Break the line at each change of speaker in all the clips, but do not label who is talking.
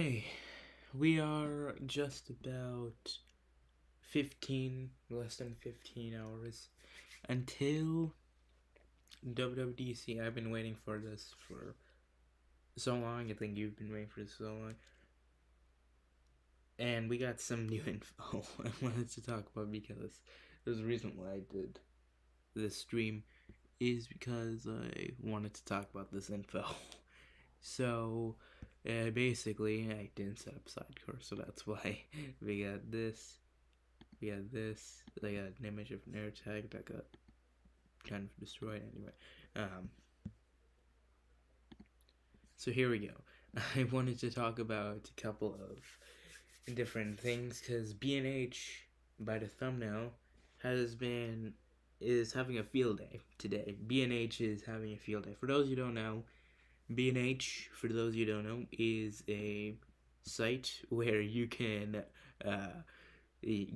Okay, we are just about less than 15 hours until WWDC. I've been waiting for this for so long. I think you've been waiting for this so long. And we got some new info I wanted to talk about because there's a reason why I did this stream is because I wanted to talk about this info. So, basically, I didn't set up sidecar, so that's why we got this. We got this. I got an image of an air tag that got kind of destroyed anyway. So here we go. I wanted to talk about a couple of different things because B&H, by the thumbnail, is having a field day today. B&H is having a field day. For those you don't know, B&H, for those you don't know, is a site where you can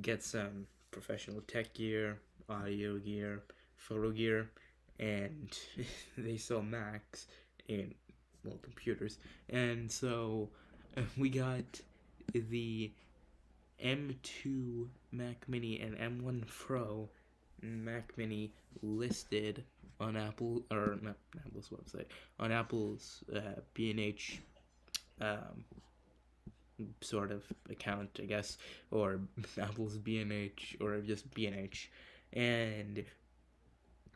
get some professional tech gear, audio gear, photo gear, and they sell Macs and computers. And so we got the M2 Mac Mini and M1 Pro Mac Mini listed on Apple, or not Apple's website, on Apple's B&H sort of account, I guess, or Apple's B&H, or just B&H, and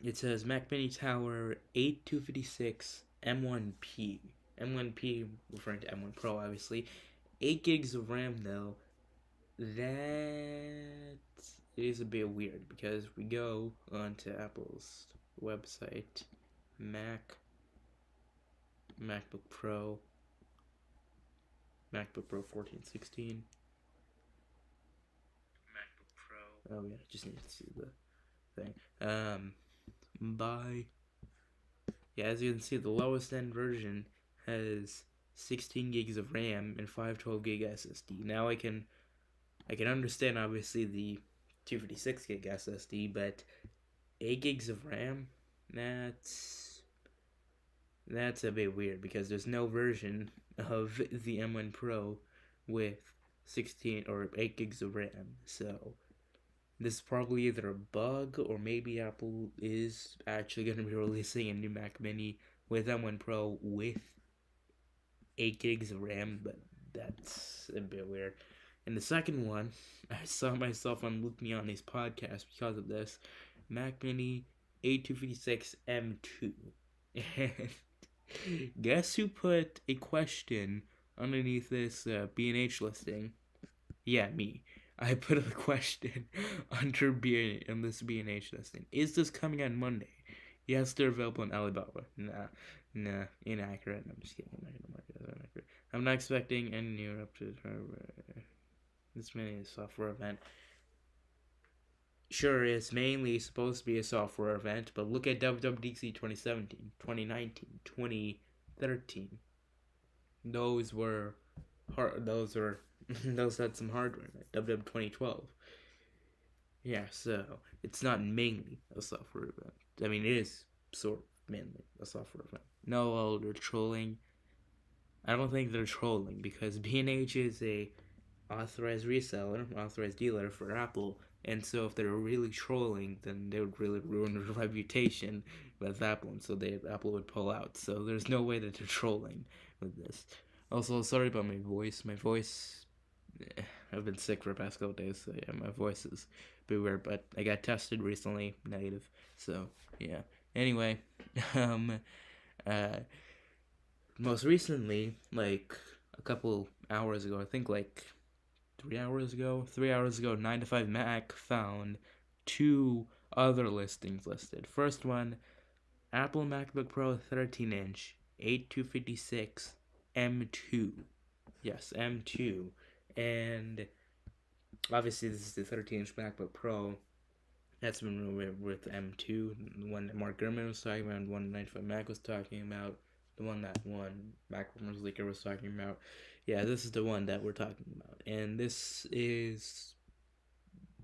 it says Mac Mini Tower 8256 M1P. M1P referring to M1 Pro, obviously. 8 gigs of RAM, though. That is a bit weird because we go onto Apple's website, MacBook Pro 14, 16. MacBook Pro. Oh yeah, I just need to see the thing. As you can see, the lowest end version has 16 gigs of RAM and 512 gig SSD. Now I can understand obviously the 256 gig SSD, but 8 gigs of RAM, that's a bit weird because there's no version of the M1 Pro with 16 or 8 gigs of RAM. So this is probably either a bug or maybe Apple is actually going to be releasing a new Mac Mini with M1 Pro with 8 gigs of RAM, but that's a bit weird. And the second one, I saw myself on Luke Miani's podcast because of this, Mac Mini 8256 M2. And guess who put a question underneath this B&H listing? Yeah, me. I put a question under this B&H listing. Is this coming on Monday? Yes, they're available on Alibaba. Nah, inaccurate. I'm just kidding. I'm not gonna mark it as inaccurate. I'm not expecting any new updates. This mini software event. Sure, it's mainly supposed to be a software event, but look at WWDC 2017, 2019, 2013. Those were hard. Those had some hardware. WW 2012. Yeah, so it's not mainly a software event. I mean, it is sort of mainly a software event. No, they're trolling. I don't think they're trolling because B&H is a authorized reseller, authorized dealer for Apple, and so if they're really trolling, then they would really ruin their reputation with Apple, and so Apple would pull out. So there's no way that they're trolling with this. Also, sorry about my voice. I've been sick for the past couple days, so yeah, my voice is a bit weird, but I got tested recently, negative, so yeah. Anyway, most recently, like a couple hours ago, I think like 3 hours ago, 9 to 5 Mac found 2 other listings listed. First one, Apple MacBook Pro 13-inch, 8256 M2. Yes, M2. And obviously this is the 13-inch MacBook Pro. That's been rumored with M2, the one that Mark Gurman was talking about, the one 95 Mac was talking about, the one that one Mac Rumors Leaker was talking about. Yeah, this is the one that we're talking about. And this is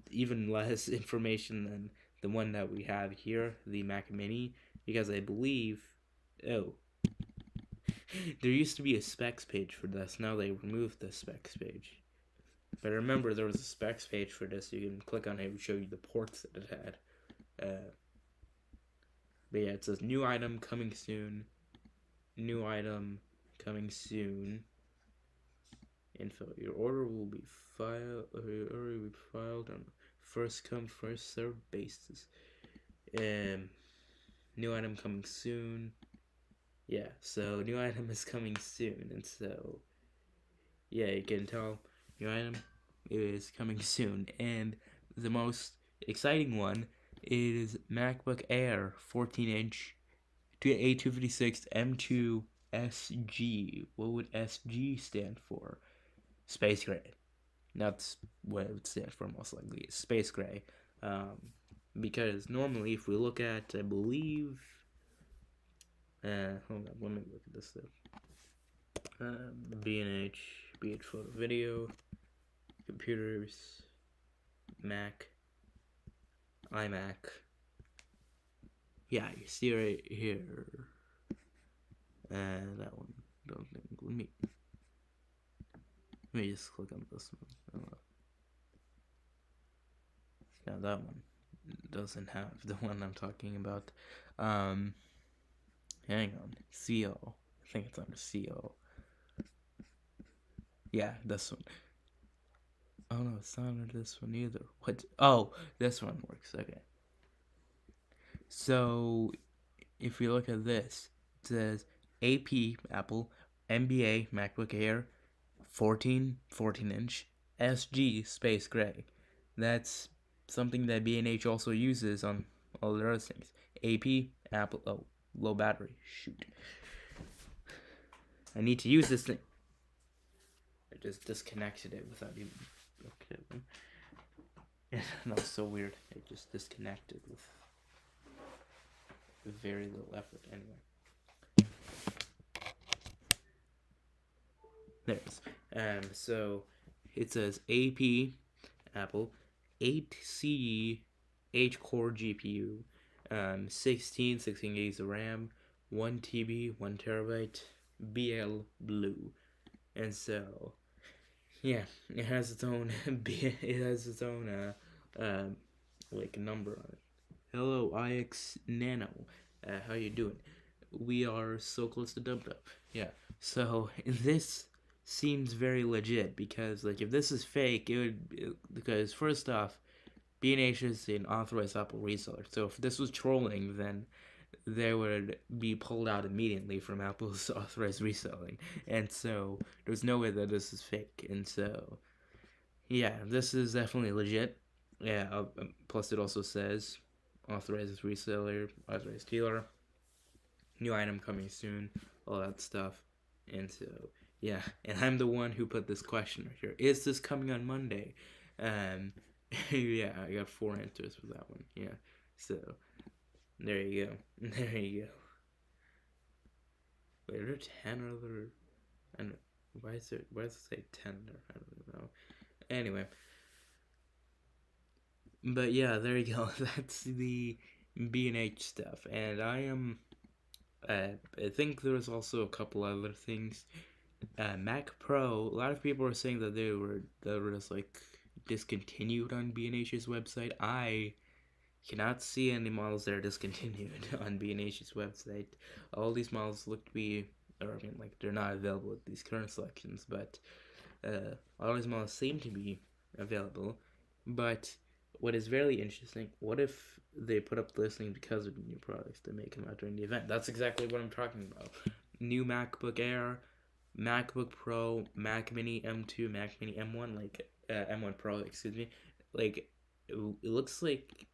even less information than the one that we have here, the Mac Mini, because I believe... Oh. There used to be a specs page for this. Now they removed the specs page. But remember, there was a specs page for this. You can click on it and show you the ports that it had. But yeah, it says new item coming soon. New item coming soon. Info. Your order will be filed. Your order will be filed on first come first served basis. New item coming soon. Yeah, so new item is coming soon, and so yeah, you can tell new item is coming soon. And the most exciting one is MacBook Air 14-inch A256 M2 SG. What would SG stand for? Space Gray. That's what it would stand for most likely. Space Gray. Because normally, if we look at, I believe, hold on, let me look at this stuff. B&H photo video, computers, Mac, iMac. Yeah, you see right here. That one. Don't think. Let me just click on this one. Now that one doesn't have the one I'm talking about. Hang on. CO. I think it's under CO. Yeah, this one. Oh no, it's not under this one either. What? Oh, this one works. Okay. So, if we look at this, it says AP Apple, MBA MacBook Air, 14-inch, SG Space Gray. That's something that B&H also uses on all their other things. AP Apple. Oh, low battery. Shoot. I need to use this thing. I just disconnected it without even. Okay. That was so weird. It just disconnected with very little effort. Anyway. There it is. So it says AP Apple 8 8-core GPU, 16 gigs of RAM, 1 TB, 1 terabyte, BL Blue, and so yeah, it has its own like number on it. Hello, IX Nano. How you doing? We are so close to dumped up. Yeah. So this seems very legit because like if this is fake, because first off, B&H is an authorized Apple reseller. So if this was trolling, then they would be pulled out immediately from Apple's authorized reselling. And so there's no way that this is fake. And so yeah, this is definitely legit. Yeah. Plus it also says authorized reseller, authorized dealer, new item coming soon, all that stuff. And so yeah, and I'm the one who put this question right here. Is this coming on Monday? Yeah, I got 4 answers for that one. Yeah, so there you go. There you go. Wait, are there 10 other? I don't know. Why does it say 10 there? I don't know. Anyway, but yeah, there you go. That's the B&H stuff, and I think there's also a couple other things. Mac Pro. A lot of people are saying that they were just like discontinued on B&H's website. I cannot see any models that are discontinued on B&H's website. All these models look to be, or I mean, like they're not available at these current selections, but all these models seem to be available. But what is very interesting, what if they put up the listing because of new products that may come out during the event? That's exactly what I'm talking about. New MacBook Air, MacBook Pro, Mac Mini M2, Mac Mini M1, like M1 Pro, excuse me. Like it looks like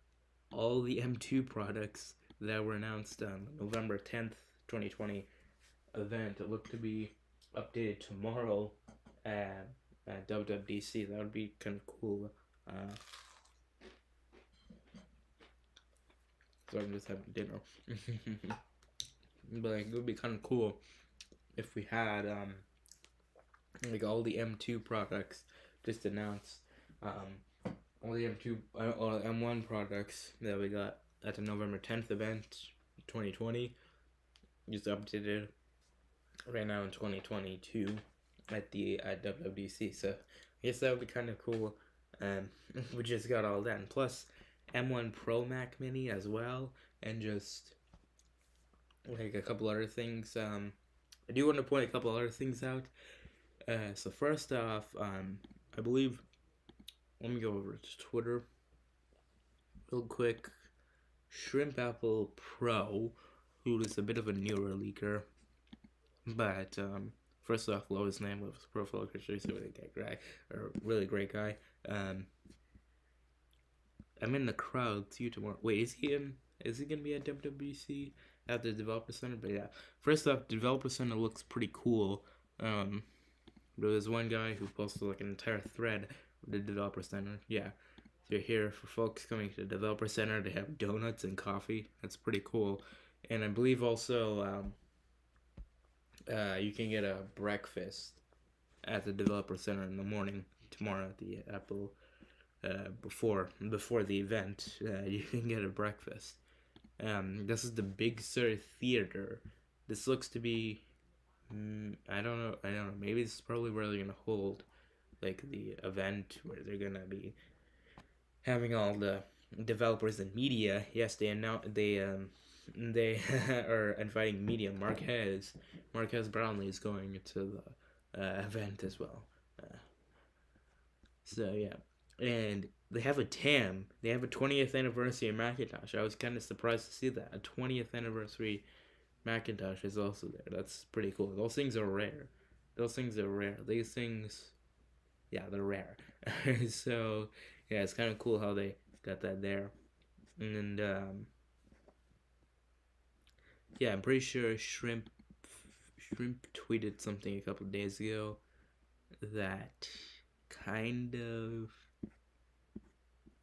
all the M2 products that were announced on November 10th, 2020 event look to be updated tomorrow at WWDC. That would be kind of cool. So I'm just having dinner. But like, it would be kind of cool if we had like all the M2 products just announced. All the M1 products that we got at the November 10th event, 2020, just updated right now in 2022 at the WWDC. So I guess that would be kind of cool. We just got all that, and plus M1 Pro Mac Mini as well, and just like a couple other things. I do want to point a couple other things out. So first off, I believe, let me go over to Twitter real quick. Shrimp Apple Pro, who is a bit of a newer leaker, but first off, lowest name of his profile picture. He's a really great guy, or really great guy. I'm in the crowd too tomorrow. Wait, is he in? Is he gonna be at WWDC at the Developer Center? But yeah, first off, Developer Center looks pretty cool. There was one guy who posted like an entire thread of the Developer Center. Yeah, they're here for folks coming to the Developer Center. They have donuts and coffee. That's pretty cool. And I believe also you can get a breakfast at the Developer Center in the morning tomorrow at the Apple. Before the event, you can get a breakfast. This is the Big Sur Theater. This looks to be, I don't know. Maybe this is probably where they're gonna hold, like, the event where they're gonna be having all the developers and media. Yes, they are inviting media. Marquez Brownlee is going to the event as well. So yeah. And they have a TAM. They have a 20th anniversary of Macintosh. I was kind of surprised to see that. A 20th anniversary Macintosh is also there. That's pretty cool. Those things are rare. These things, yeah, they're rare. So, yeah, it's kind of cool how they got that there. And, yeah, I'm pretty sure Shrimp tweeted something a couple of days ago that kind of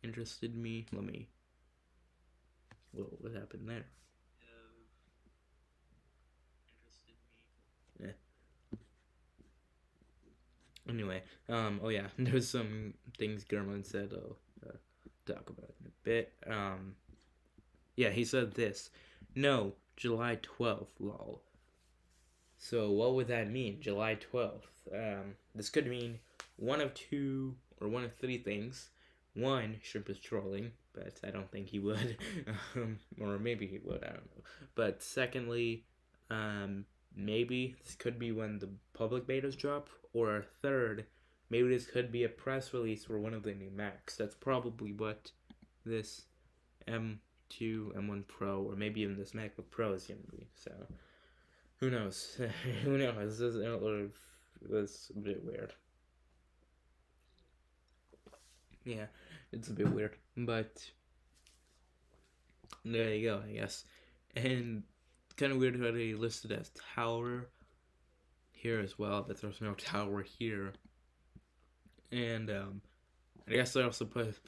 interested me. What happened there? Yeah. Anyway, oh yeah, there's some things German said I'll talk about in a bit. Yeah, he said this. No, July 12th, lol. So what would that mean, July 12th? This could mean one of two or one of three things. One, Shrimp is trolling, but I don't think he would. Or maybe he would, I don't know. But secondly, maybe this could be when the public betas drop. Or third, maybe this could be a press release for one of the new Macs. That's probably what this M2, M1 Pro, or maybe even this MacBook Pro is going to be. So, who knows? Who knows? That's a bit weird. Yeah, it's a bit weird, but there you go, I guess. And kind of weird how they listed as tower here as well, but there's no tower here. And I guess I also put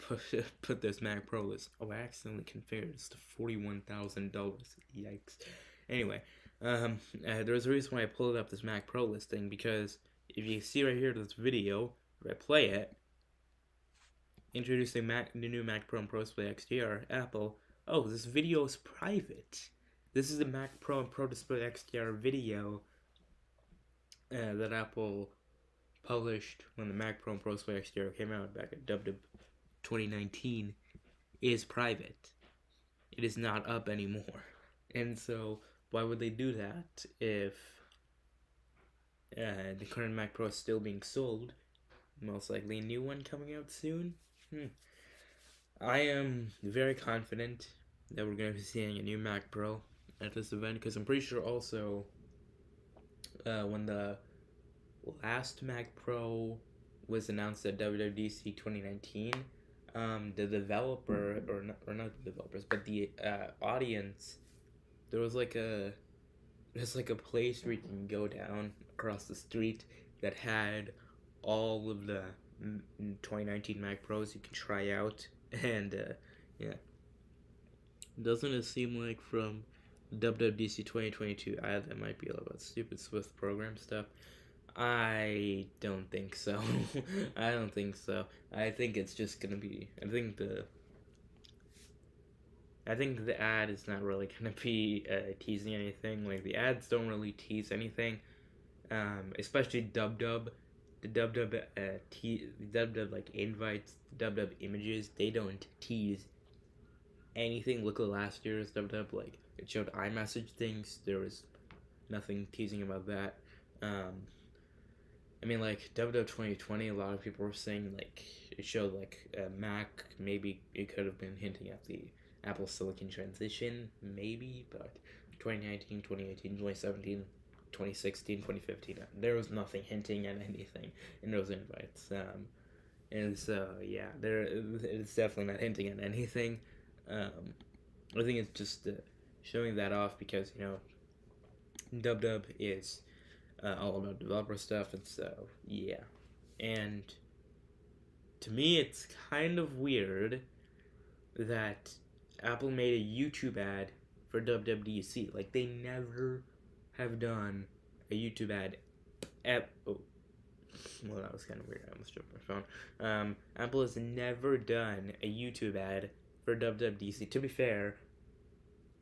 this Mac Pro list. Oh, I accidentally configured this to $41,000. Yikes. Anyway, there's a reason why I pulled up this Mac Pro listing, because if you see right here this video, if I play it, introducing the new Mac Pro and Pro Display XDR, Apple. Oh, this video is private. This is the Mac Pro and Pro Display XDR video that Apple published when the Mac Pro and Pro Display XDR came out back in WWDC 2019. Is private. It is not up anymore. And so, why would they do that if the current Mac Pro is still being sold? Most likely a new one coming out soon. I am very confident that we're going to be seeing a new Mac Pro at this event, because I'm pretty sure also when the last Mac Pro was announced at WWDC 2019, the developer, or not the developers, but the audience, there's like a place where you can go down across the street that had all of the 2019 Mac Pros you can try out. And yeah, doesn't it seem like from WWDC 2022 that might be all about stupid Swift program stuff? I don't think so. I don't think so. I think it's just gonna be, I think the ad is not really gonna be teasing anything. Like, the ads don't really tease anything. especially Dub. The Dub like invites, the Dub images. They don't tease anything. Look at last year's Dub, like it showed iMessage things. There was nothing teasing about that. I mean, like WW 2020, a lot of people were saying like it showed like Mac. Maybe it could have been hinting at the Apple Silicon transition, maybe, but 2019, 2018, 2017, 2016, 2015, there was nothing hinting at anything in those invites. And so yeah, it's definitely not hinting at anything. I think it's just showing that off because Dub is all about developer stuff, and so yeah. And to me, it's kind of weird that Apple made a YouTube ad for WWDC. Like, they never have done a YouTube ad. Well, that was kind of weird. I almost dropped my phone. Apple has never done a YouTube ad for WWDC. To be fair,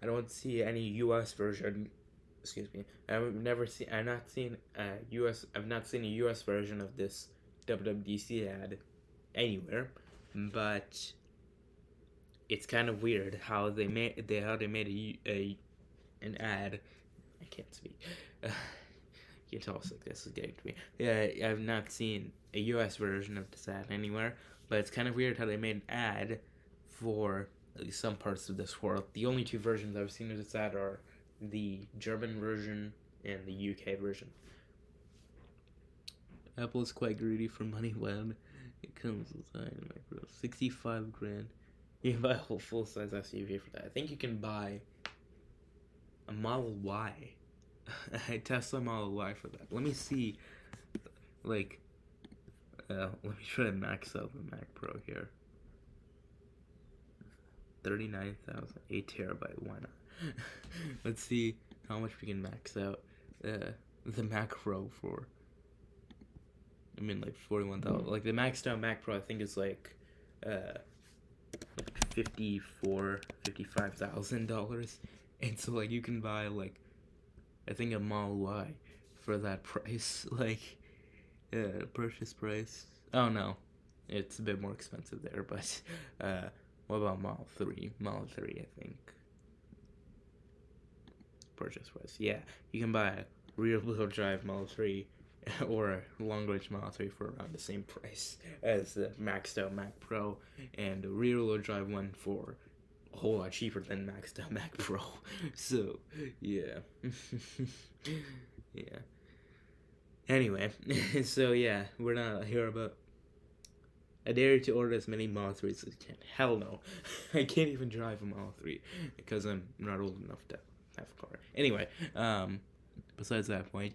I don't see any US version. Excuse me. I've not seen a US version of this WWDC ad anywhere, but it's kind of weird how they made an ad. I can't speak. You can tell sick this is getting to me. Yeah, I've not seen a US version of this ad anywhere, but it's kind of weird how they made an ad for at least some parts of this world. The only two versions I've seen of this ad are the German version and the UK version. Apple is quite greedy for money when it comes with micro. 65 grand. You can buy a whole full-size SUV for that. I think you can buy a Model Y. A Tesla Model Y for that. Let me see. Like, let me try to max out the Mac Pro here. 39,000, 8 terabyte. Why not? Let's see how much we can max out the Mac Pro for. I mean, like 41,000. Like the maxed out Mac Pro, I think is like $55,000, and so like you can buy like I think a Model Y for that price. Like purchase price. Oh no, it's a bit more expensive there. But what about Model 3? Model 3, I think. Purchase price. Yeah, you can buy a rear-wheel drive Model 3 or a long-range Model 3 for around the same price as the maxed out Mac Pro, and a rear-wheel drive one for a whole lot cheaper than maxed out Mac Pro. So, yeah. Yeah. Anyway, so yeah, we're not here about. I dare you to order as many Model 3s as you can. Hell no. I can't even drive a Model 3 because I'm not old enough to have a car. Anyway, besides that point,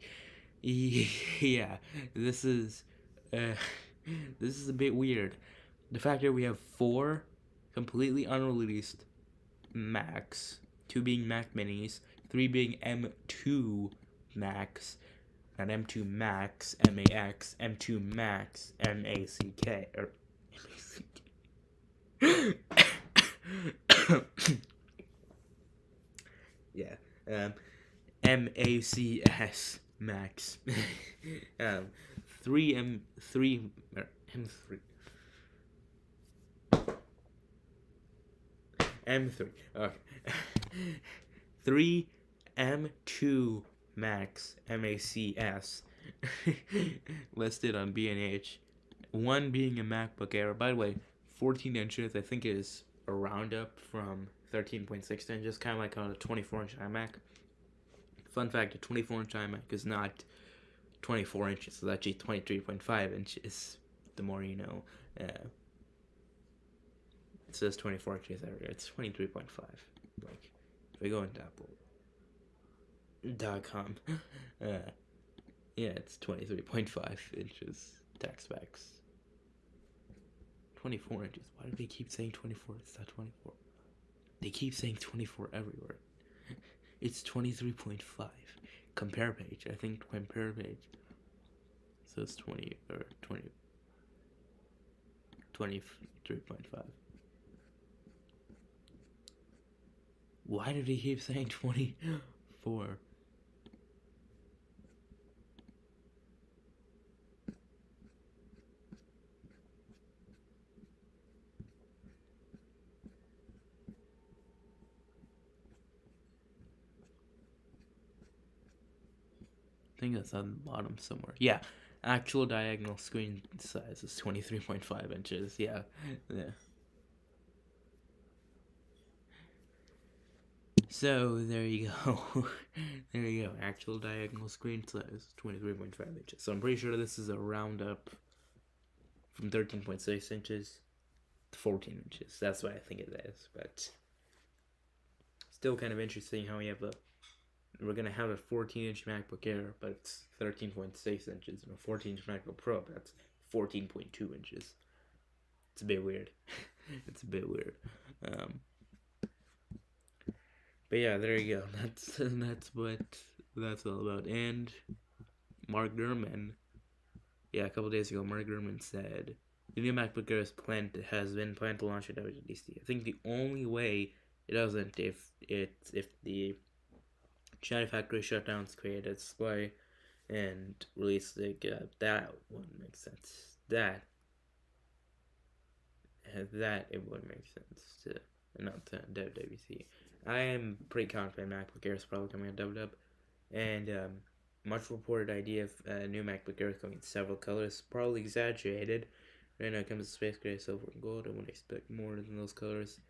yeah, this is a bit weird. The fact that we have 4 completely unreleased Macs, 2 being Mac Minis, 3 being M2 Macs, not M2 Max, M-A-X, M2 Max, M-A-C-K, or yeah, M-A-C-S Max, 3 M3, or M3, M3, okay, 3 M2 Max, M-A-C-S, listed on B&H, 1 being a MacBook Air. By the way, 14 inches, I think, is a roundup from 13.6 inches, kind of like on a 24-inch iMac. Fun fact, a 24-inch iMac is not 24 inches, it's actually 23.5 inches, the more you know. It says 24 inches everywhere, it's 23.5. Like, if I go into Apple.com, yeah, it's 23.5 inches, tax specs. 24 inches. Why do they keep saying 24? It's not 24. They keep saying 24 everywhere. It's 23.5. Compare page. I think compare page says 20 or 20. 23.5. Why do they keep saying 24? think that's on the bottom somewhere. Yeah, actual diagonal screen size is 23.5 inches. Yeah. So there you go. There you go. Actual diagonal screen size 23.5 inches. So I'm pretty sure this is a roundup from 13.6 inches to 14 inches. That's what I think it is. But still kind of interesting how we have we're gonna have a 14-inch MacBook Air, but it's 13.6 inches, and a 14-inch MacBook Pro, that's 14.2 inches. It's a bit weird. It's a bit weird. But yeah, there you go. That's what that's all about. And Mark Gurman, a couple days ago, Mark Gurman said the new MacBook Air has been planned to launch at WWDC. I think the only way it doesn't if the China factory shutdowns create a display and release that wouldn't make sense. That it wouldn't make sense to announce that in WWDC. I am pretty confident MacBook Air is probably coming at WW, and much reported idea of new MacBook Air is coming in several colors, probably exaggerated. Right now it comes in space gray, silver, and gold. I wouldn't expect more than those colors.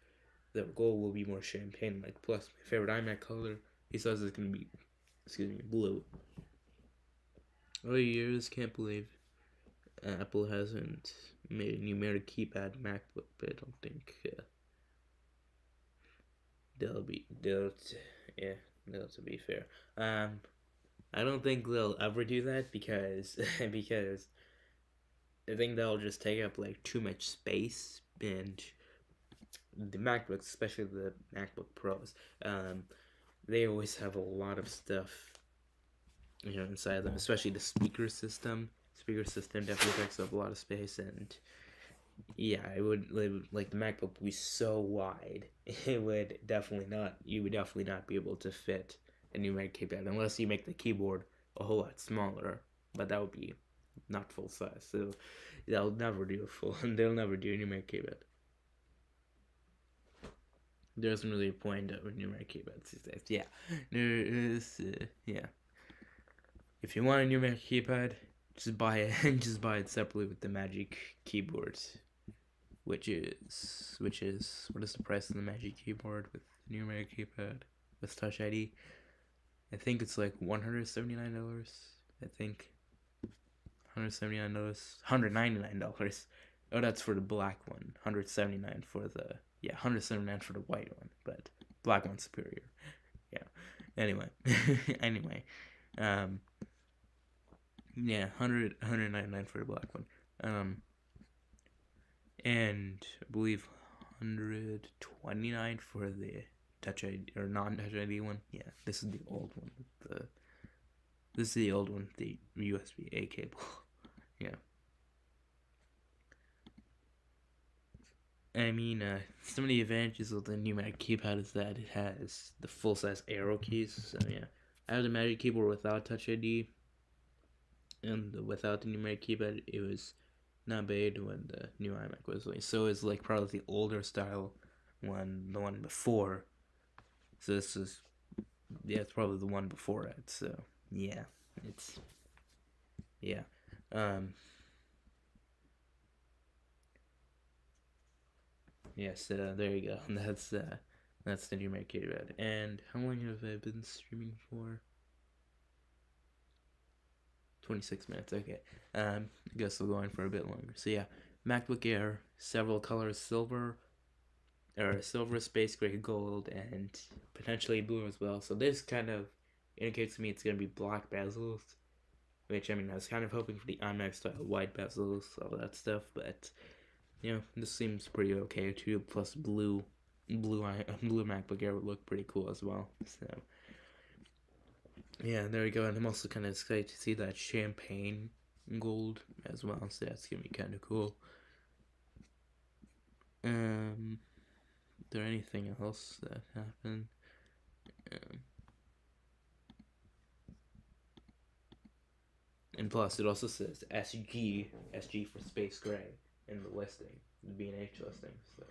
The gold will be more champagne-like. Plus, my favorite iMac color, he says it's going to be, blue. Oh, years, can't believe Apple hasn't made a numeric keypad MacBook, but I don't think they'll to be fair. I don't think they'll ever do that because because I think they'll just take up like too much space, and the MacBooks, especially the MacBook Pros, they always have a lot of stuff, inside them, especially the speaker system. Speaker system definitely takes up a lot of space, and yeah, it would like the MacBook would be so wide, you would definitely not be able to fit a numeric keypad unless you make the keyboard a whole lot smaller, but that would be not full size, so they'll never do a numeric keypad. There isn't really a point of numeric keypads these days. Yeah, there is. Yeah, if you want a numeric keypad, just buy it and just buy it separately with the Magic keyboard, which is what is the price of the Magic keyboard with numeric keypad with Touch ID? I think it's like $179. I think $179, $199. Oh, that's for the black one. $179 for the $179 for the white one, but black one's superior. Yeah. Anyway, $199 for the black one. And I believe $129 for the Touch ID or non-Touch ID one. Yeah, this is the old one. This is the old one, the USB-A cable. Yeah. I mean, some of the advantages of the numeric keypad is that it has the full-size arrow keys. So yeah, I have the Magic keyboard without Touch ID, and without the numeric keypad, it was not bad when the new iMac was released. So it's like probably the older style one, the one before. So this is, it's probably the one before it. So yeah, Yes, there you go. That's the numeric keypad. And how long have I been streaming for? 26 minutes. Okay. I guess we'll go on for a bit longer. So yeah, MacBook Air, several colors: silver, space gray, gold, and potentially blue as well. So this kind of indicates to me it's gonna be black bezels, which I was kind of hoping for the iMac style white bezels, all that stuff, but this seems pretty okay too. Plus blue MacBook Air would look pretty cool as well. So yeah, there we go. And I'm also kind of excited to see that champagne gold as well. So that's gonna be kind of cool. Is there anything else that happened? And plus, it also says SG for space gray in the listing, the B&H listing. So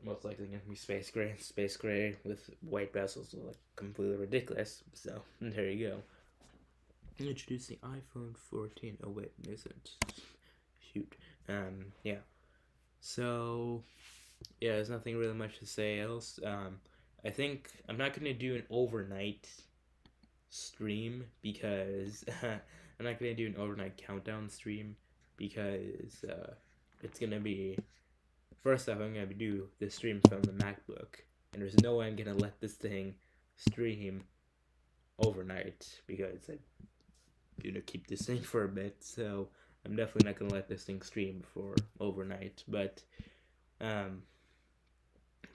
most likely going to be space gray with white bezels will look completely ridiculous. So there you go. Introducing iPhone 14. Oh wait, it isn't. Shoot. Yeah. So yeah, there's nothing really much to say else. I think I'm not gonna do an overnight stream because I'm not gonna do an overnight countdown stream because it's gonna be first off I'm gonna do the stream from the MacBook, and there's no way I'm gonna let this thing stream overnight because I'm gonna keep this thing for a bit. So I'm definitely not gonna let this thing stream for overnight, but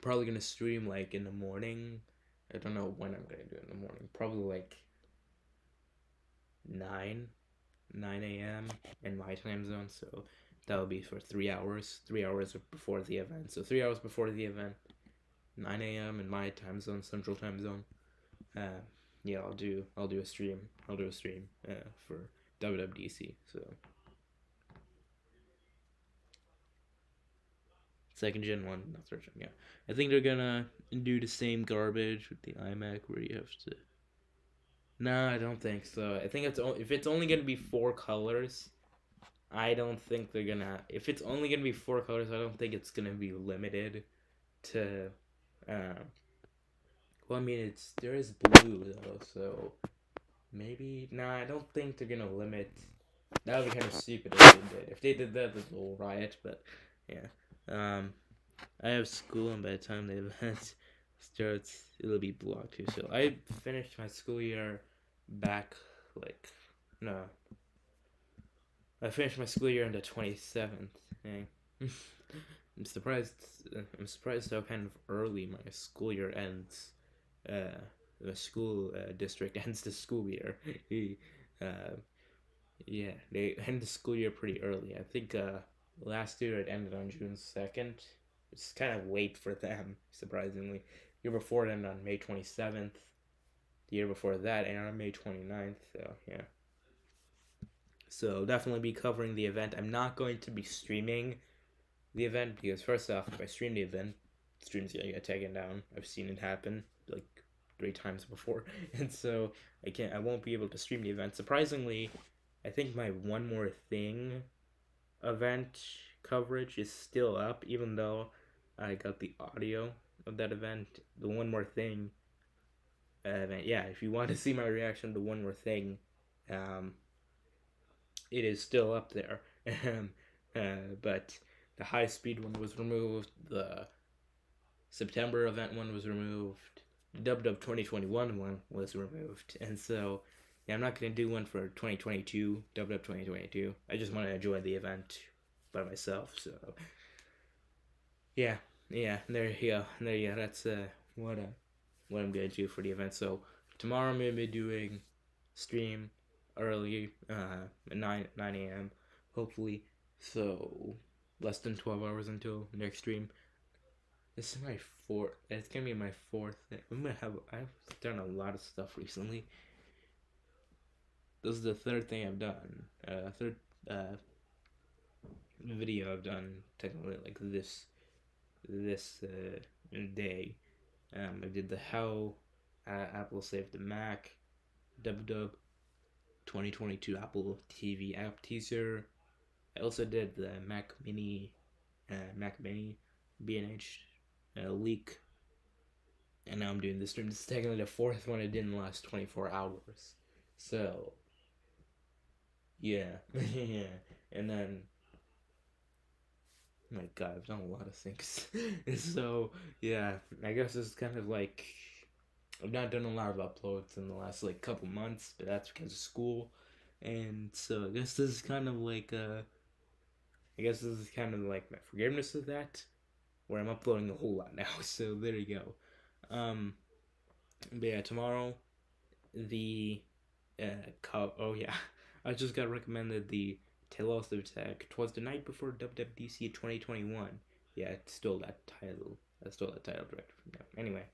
probably gonna stream like in the morning. I don't know when I'm gonna do it in the morning. Probably like 9 a.m. in my time zone. So that'll be for 3 hours. 3 hours before the event. So 3 hours before the event, 9 a.m. in my time zone, Central Time Zone. Yeah, I'll do a stream. I'll do a stream for WWDC. So second gen one, not third gen. Yeah, I think they're gonna do the same garbage with the iMac where you have to. No, I don't think so. I think if it's only gonna be 4 colors, I don't think they're gonna. If it's only gonna be 4 colors, I don't think it's gonna be limited to. Well, I mean, there is blue though, so maybe. Nah, I don't think they're gonna limit. That would be kind of stupid if they did. If they did that, there's a little riot. But yeah, I have school, and by the time the event starts, it'll be blocked too. So I finished my school year back like no. I finished my school year on the 27th. Yeah. I'm surprised. I'm surprised how kind of early my school year ends. The school district ends the school year. uh, yeah, they end the school year pretty early. I think last year it ended on June 2nd. It's kind of late for them, surprisingly. The year before it ended on May 27th. The year before that ended on May 29th. So yeah. So definitely be covering the event. I'm not going to be streaming the event because first off, if I stream the event, streams gonna get taken down. I've seen it happen like 3 times before, and so I won't be able to stream the event. Surprisingly, I think my One More Thing event coverage is still up, even though I got the audio of that event. The One More Thing event, yeah. If you want to see my reaction to One More Thing, it is still up there. But the high speed one was removed. The September event one was removed. The WW 2021 one was removed. And so, yeah, I'm not going to do one for 2022, WW 2022. I just want to enjoy the event by myself. So, yeah, there you go. There you go. That's what I'm going to do for the event. So, tomorrow I'm going to be doing stream early, 9 a.m. hopefully. So less than 12 hours until next stream. This is my fourth. It's gonna be my fourth. I've done a lot of stuff recently. This is the third thing I've done. Third video I've done technically like this day. I did the how Apple saved the Mac, WW 2022 Apple TV app teaser. I also did the Mac Mini B&H leak, and now I'm doing this stream. This is technically the fourth one I did in the last 24 hours. So, yeah, yeah, and then, my God, I've done a lot of things. So, yeah, I guess it's kind of like I've not done a lot of uploads in the last like couple months, but that's because of school, and so I guess this is kind of like I guess this is kind of like my forgiveness of that, where I'm uploading a whole lot now. So there you go. But yeah, tomorrow the oh yeah, I just got recommended the Twas of Tech. Twas the night before WWDC 2021. Yeah, it stole that title. I stole that title directly from them. Anyway,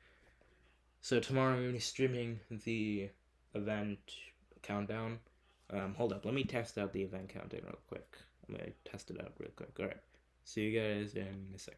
so tomorrow I'm gonna be streaming the event countdown. Hold up, let me test out the event countdown real quick. I'm gonna test it out real quick. Alright. See you guys in a sec.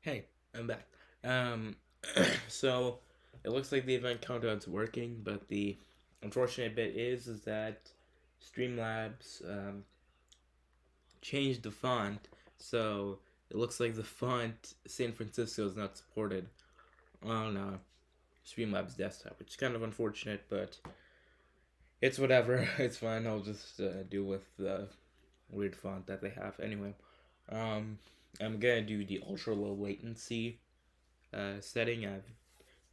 Hey, I'm back. Um, so it looks like the event countdown's working, but the unfortunate bit is that Streamlabs changed the font, so it looks like the font San Francisco is not supported on Streamlabs desktop, which is kind of unfortunate, but it's whatever. It's fine. I'll just deal with the weird font that they have. Anyway, um, I'm gonna do the ultra low latency setting.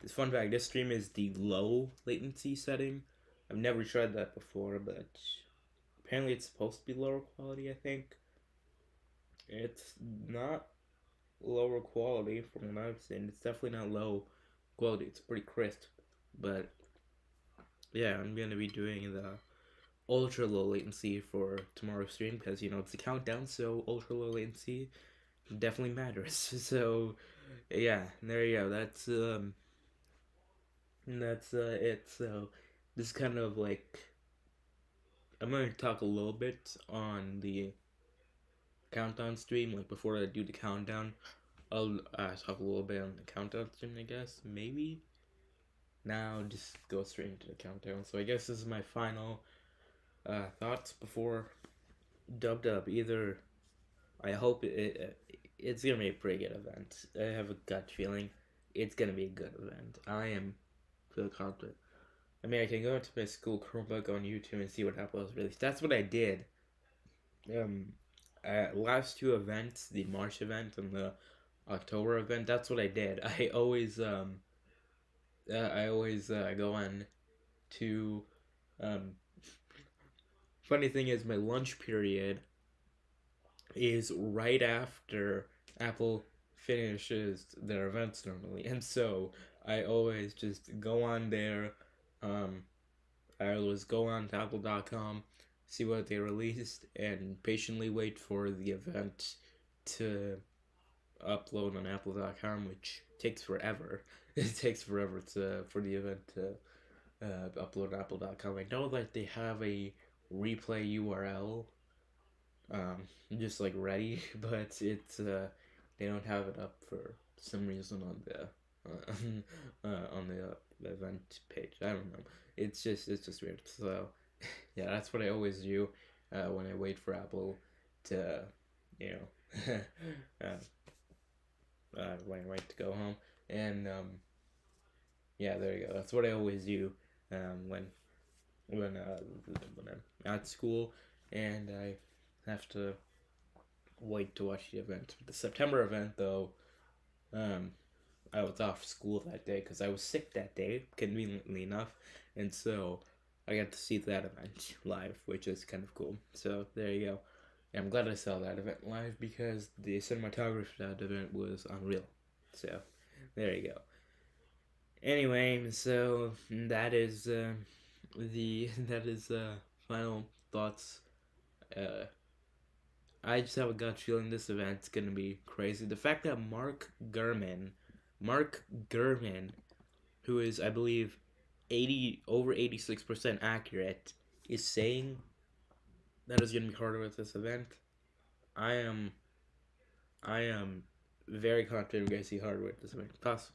This fun fact: this stream is the low latency setting. I've never tried that before, but apparently it's supposed to be lower quality. I think it's not lower quality from what I've seen. It's definitely not low quality. It's pretty crisp, but yeah, I'm gonna be doing the ultra low latency for tomorrow's stream because it's the countdown, so ultra low latency definitely matters. So yeah, there you go. That's it. So this is kind of like I'm gonna talk a little bit on the countdown stream, like before I do the countdown. I'll talk a little bit on the countdown stream, I guess. Maybe now just go straight into the countdown. So I guess this is my final thoughts before Dub Dub. Either I hope it's gonna be a pretty good event. I have a gut feeling it's gonna be a good event. I am feel confident. I mean, I can go into my school Chromebook on YouTube and see what uploads released. That's what I did. Um, last two events, the March event and the October event. That's what I did. I always go on to. Um, funny thing is, my lunch period is right after Apple finishes their events normally, and so I always just go on there. Um, I always go on to apple.com, see what they released, and patiently wait for the event to upload on apple.com, which takes forever. It takes forever for the event to upload on apple.com. I know that they have a replay URL just like ready, but it's they don't have it up for some reason on the event page. I don't know. It's just weird. So yeah, that's what I always do when I wait for Apple to you know when I wait to go home. And yeah, there you go. That's what I always do when when I'm at school and I have to wait to watch the event. The September event, though, I was off school that day because I was sick that day, conveniently enough, and so I got to see that event live, which is kind of cool. So there you go. And I'm glad I saw that event live because the cinematography for that event was unreal. So there you go. Anyway, so that is final thoughts. I just have a gut feeling this event's gonna be crazy. The fact that Mark Gurman, who is I believe 86% accurate, is saying that it's gonna be harder with this event. I am very confident we're gonna see harder with this event. Plus,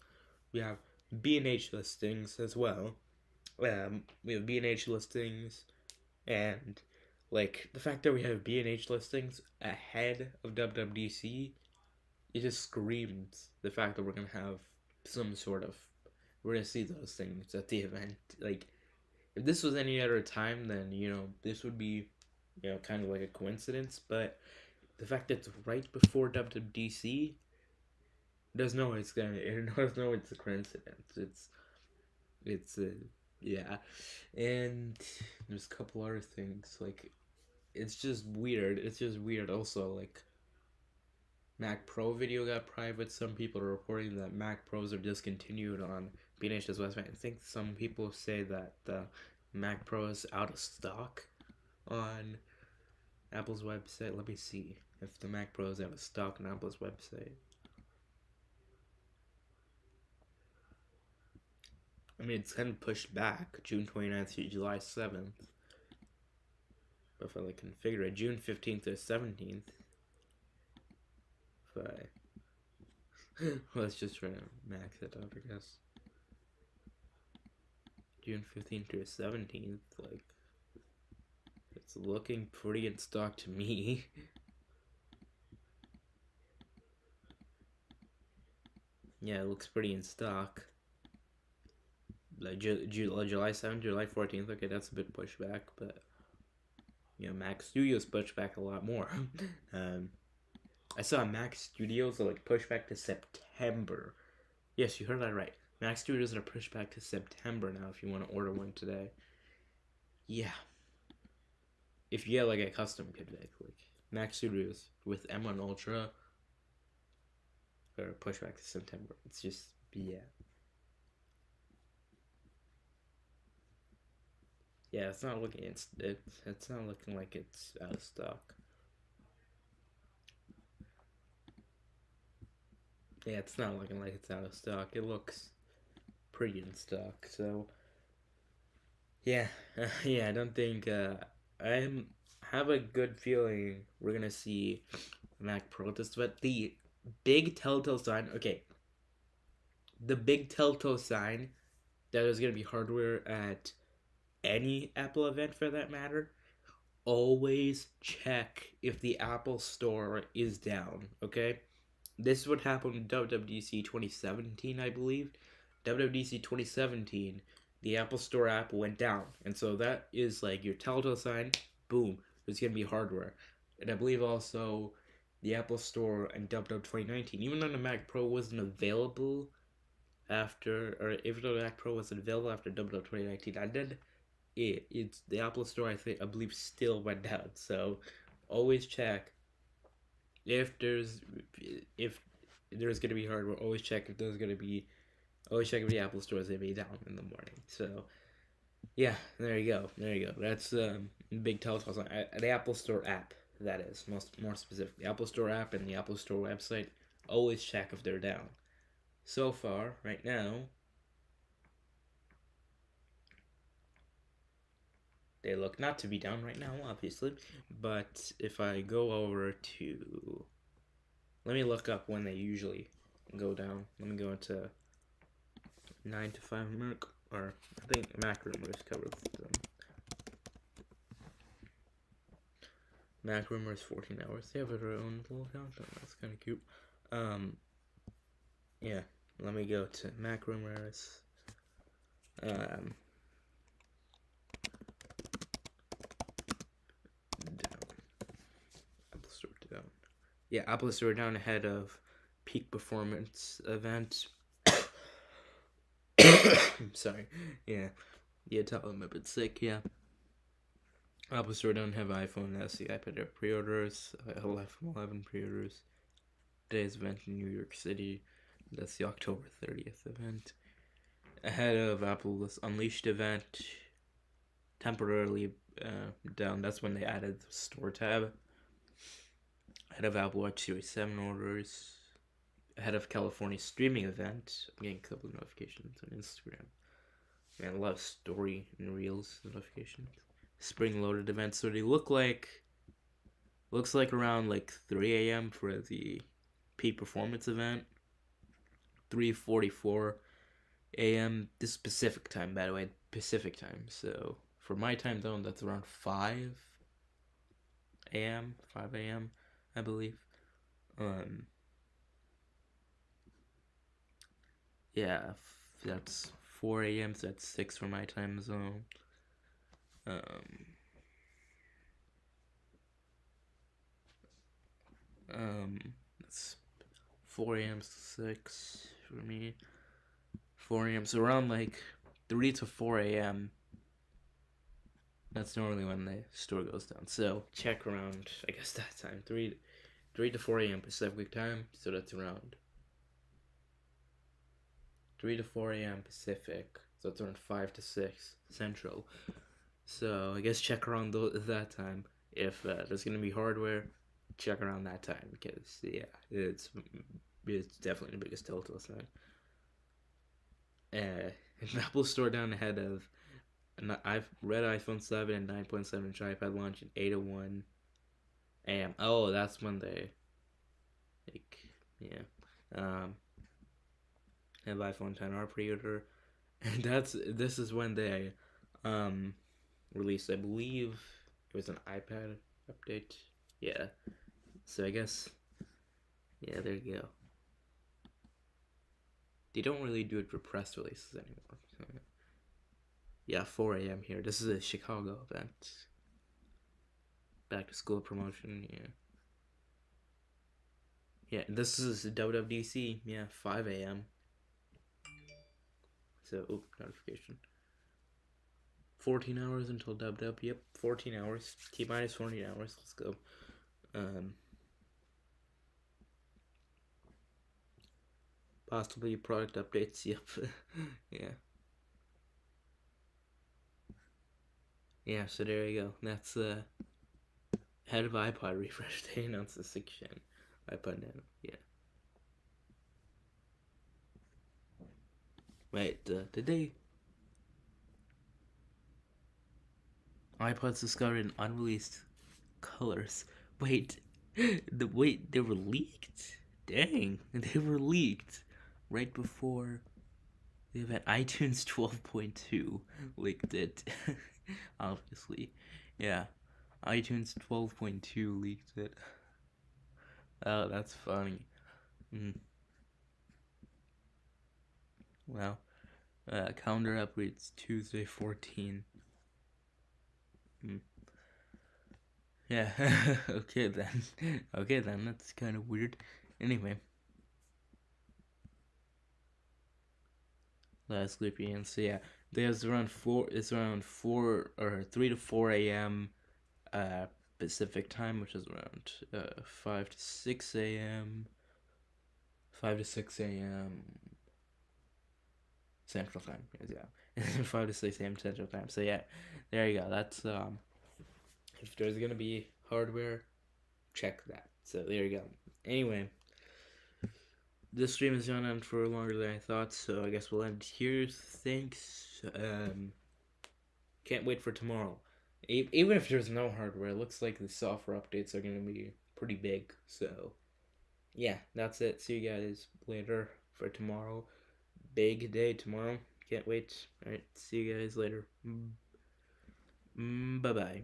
we have B&H listings as well. We have B&H listings, and like the fact that we have B&H listings ahead of WWDC, it just screams the fact that we're gonna have some sort of we're gonna see those things at the event. Like if this was any other time, then this would be kind of like a coincidence. But the fact that it's right before WWDC, there's no way it's gonna. There's no way it's a coincidence. It's yeah, and there's a couple other things like it's just weird. It's just weird. Also, like Mac Pro video got private. Some people are reporting that Mac Pros are discontinued on B&H's website. I think some people say that the Mac Pro is out of stock on Apple's website. Let me see if the Mac Pro is out of stock on Apple's website. I mean, it's kind of pushed back, June 29th to July 7th. But if I like configure it, June 15th to 17th. If I Let's just try to max it out, I guess. June 15th to 17th, like, it's looking pretty in stock to me. Yeah, it looks pretty in stock. Like July 7th, July 14th, okay, that's a bit pushback, but you know, Mac Studios pushed back a lot more. I saw Mac Studios like push back to September. Yes, you heard that right. Mac Studios are pushed back to September now if you want to order one today. Yeah. If you get like a custom kit, like Mac Studios with M1 Ultra, or push back to September. It's just, yeah. Yeah, it's not looking it's not looking like it's out of stock. Yeah, it's not looking like it's out of stock. It looks pretty in stock. So yeah, yeah. I don't think I have a good feeling we're gonna see Mac protest, but the big telltale sign. Okay, the big telltale sign that there's gonna be hardware at any Apple event for that matter. Always check if the Apple Store is down. Okay, this is what happened in WWDC 2017, I believe. WWDC 2017, the Apple Store app went down, and so that is like your telltale sign. Boom, there's gonna be hardware, and I believe also the Apple Store and WW 2019, even though the Mac Pro wasn't available after, or even though the Mac Pro wasn't available after WW 2019, I did. It's the Apple Store. I believe still went down. So always check if there's gonna be hardware. Always check if there's gonna be. Always check if the Apple Store is gonna be down in the morning. So yeah, there you go. There you go. That's big telltale sign. The Apple Store app. That is more specific. The Apple Store app and the Apple Store website. Always check if they're down. So far, right now, they look not to be down right now, obviously. But if I go over to... Let me look up when they usually go down. Let me go into 9 to 5 Mac, or I think Mac Rumors covers them. Mac Rumors 14 hours. They have their own little countdown. That's kind of cute. Yeah. Let me go to Mac Rumors. Down. Apple Store down. Yeah, Apple Store down ahead of peak performance event. Sorry. Yeah. Yeah, tell them I'm a bit sick, yeah. Apple Store don't have iPhone SE, iPad Air pre-orders, iPhone 11 pre-orders. Today's event in New York City. That's the October 30th event. Ahead of Apple's Unleashed event, temporarily down. That's when they added the store tab. Ahead of Apple Watch Series 7 orders. Ahead of California streaming event. I'm getting a couple of notifications on Instagram. Man, a lot of story and reels notifications. Spring loaded events. So they looks like around like 3 a.m. for the peak performance event. 3:44 a.m. This Pacific time, by the way, Pacific time. So for my time zone, that's around 5 a.m. 5 a.m. I believe. Yeah, that's 4 a.m. So that's 6 for my time zone. That's 4 a.m. 6 for me. 4 a.m. So around like 3 to 4 a.m. That's normally when the store goes down. So check around, I guess that time, 3 to 4 a.m. Pacific time. So that's around 3 to 4 a.m. Pacific. So it's around 5 to 6 Central. So I guess check around that time. If there's gonna be hardware, check around that time because yeah, it's definitely the biggest telltale sign. Apple Store down ahead of. I've read iPhone 7 and 9.7 inch iPad launch at 8:01 a.m. Oh, that's when they, like, yeah. have iPhone 10R pre-order, and this is when they released, I believe it was an iPad update. Yeah, so I guess, yeah, there you go. They don't really do it for press releases anymore. So, yeah, 4 a.m. here. This is a Chicago event. Back to school promotion. Yeah. Yeah, this is WWDC. Yeah, 5 a.m. So, notification. 14 hours until WW. Yep, 14 hours. T minus 14 hours. Let's go. Possibly product updates. Yep. Yeah. Yeah, so there you go. That's head of iPod refresh. They announced the 6th gen iPod Nano. Yeah. Wait, did they? iPods discovered in unreleased colors. Wait, they were leaked. Dang, they were leaked right before the event. iTunes 12.2 leaked it. Obviously, yeah. iTunes 12.2 leaked it. Oh, that's funny. Mm. Wow. Calendar updates Tuesday 14. Mm. Yeah. Okay then. Okay then. That's kind of weird. Anyway. Last sleepy and so yeah, there's around 4. It's around 4 or 3 to 4 a.m. Pacific time, which is around 5 to 6 a.m. 5 to 6 a.m. Central Time. Yeah. 5 to 6 a.m. Central Time. So yeah, there you go. That's if there's gonna be hardware, check that. So there you go. Anyway, this stream has gone on for longer than I thought, so I guess we'll end here. Thanks. Can't wait for tomorrow. Even if there's no hardware, it looks like the software updates are gonna be pretty big. So yeah, that's it. See you guys later for tomorrow. Big day tomorrow. Can't wait. Alright, see you guys later. Bye bye.